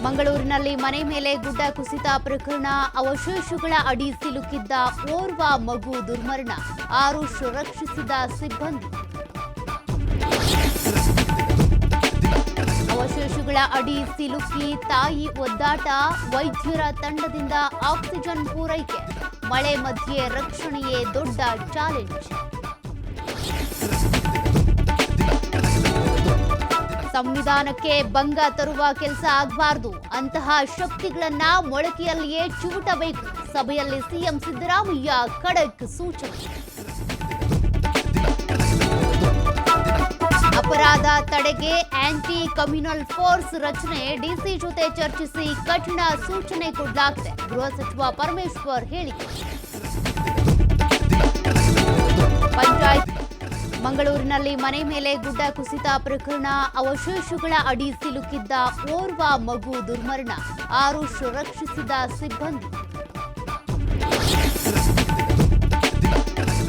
ಮಂಗಳೂರಿನಲ್ಲಿ ಮನೆ ಮೇಲೆ ಗುಡ್ಡ ಕುಸಿತ ಪ್ರಕರಣ, ಅವಶೇಷಗಳ ಅಡಿ ಸಿಲುಕಿದ್ದ ಓರ್ವ ಮಗು ದುರ್ಮರಣ, 6 ರಕ್ಷಿಸಿದ ಸಿಬ್ಬಂದಿ. ಅವಶೇಷಗಳ ಅಡಿ ಸಿಲುಕಿ ತಾಯಿ ಒದ್ದಾಟ, ವೈದ್ಯರ ತಂಡದಿಂದ ಆಕ್ಸಿಜನ್ ಪೂರೈಕೆ, ಮಳೆ ಮಧ್ಯೆ ರಕ್ಷಣೆಯೇ ದೊಡ್ಡ ಚಾಲೆಂಜ್. ಸಂವಿಧಾನಕ್ಕೆ ಭಂಗ ತರುವ ಕೆಲಸ ಆಗಬಾರದು, ಅಂತಹ ಶಕ್ತಿಗಳನ್ನ ಮೊಳಕೆಯಲ್ಲಿಯೇ ಚುವುಟಬೇಕು, ಸಭೆಯಲ್ಲಿ ಸಿಎಂ ಸಿದ್ದರಾಮಯ್ಯ ಖಡಕ್ ಸೂಚನೆ. ಅಪರಾಧ ತಡೆಗೆ ಆಂಟಿ ಕಮ್ಯುನಲ್ ಫೋರ್ಸ್ ರಚನೆ, ಡಿಸಿ ಜೊತೆ ಚರ್ಚಿಸಿ ಕಠಿಣ ಸೂಚನೆ ಕೊಡಲಾಗಿದೆ, ಗೃಹ ಸಚಿವ ಪರಮೇಶ್ವರ್ ಹೇಳಿಕೆ. ಪಂಚಾಯತ್ ಮಂಗಳೂರಿನಲ್ಲಿ ಮನೆ ಮೇಲೆ ಗುಡ್ಡ ಕುಸಿತ ಪ್ರಕರಣ, ಅವಶೇಷಗಳ ಅಡಿ ಸಿಲುಕಿದ್ದ ಓರ್ವ ಮಗು ದುರ್ಮರಣ, 6 ರಕ್ಷಿಸಿದ ಸಿಬ್ಬಂದಿ.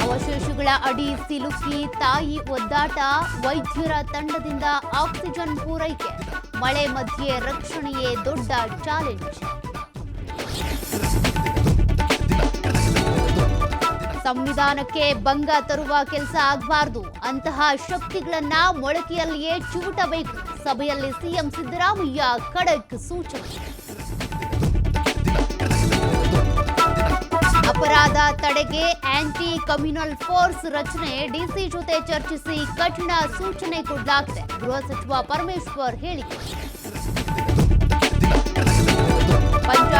ಅವಶೇಷಗಳ ಅಡಿ ಸಿಲುಕಿ ತಾಯಿ ಒದ್ದಾಟ, ವೈದ್ಯರ ತಂಡದಿಂದ ಆಕ್ಸಿಜನ್ ಪೂರೈಕೆ, ಮಳೆ ಮಧ್ಯೆ ರಕ್ಷಣೆಯೇ ದೊಡ್ಡ ಚಾಲೆಂಜ್. ಸಂವಿಧಾನಕ್ಕೆ ಭಂಗ ತರುವ ಕೆಲಸ ಆಗಬಾರದು, ಅಂತಹ ಶಕ್ತಿಗಳನ್ನ ಮೊಳಕೆಯಲ್ಲಿಯೇ ಚುವುಟಬೇಕು, ಸಭೆಯಲ್ಲಿ ಸಿಎಂ ಸಿದ್ದರಾಮಯ್ಯ ಖಡಕ್ ಸೂಚನೆ. ಅಪರಾಧ ತಡೆಗೆ ಆಂಟಿ ಕಮ್ಯುನಲ್ ಫೋರ್ಸ್ ರಚನೆ, ಡಿಸಿ ಜೊತೆ ಚರ್ಚಿಸಿ ಕಠಿಣ ಸೂಚನೆ ಕೊಡಲಾಗಿದೆ, ಗೃಹ ಸಚಿವ ಪರಮೇಶ್ವರ್ ಹೇಳಿಕೆ. ಪಂಚಾಯತ್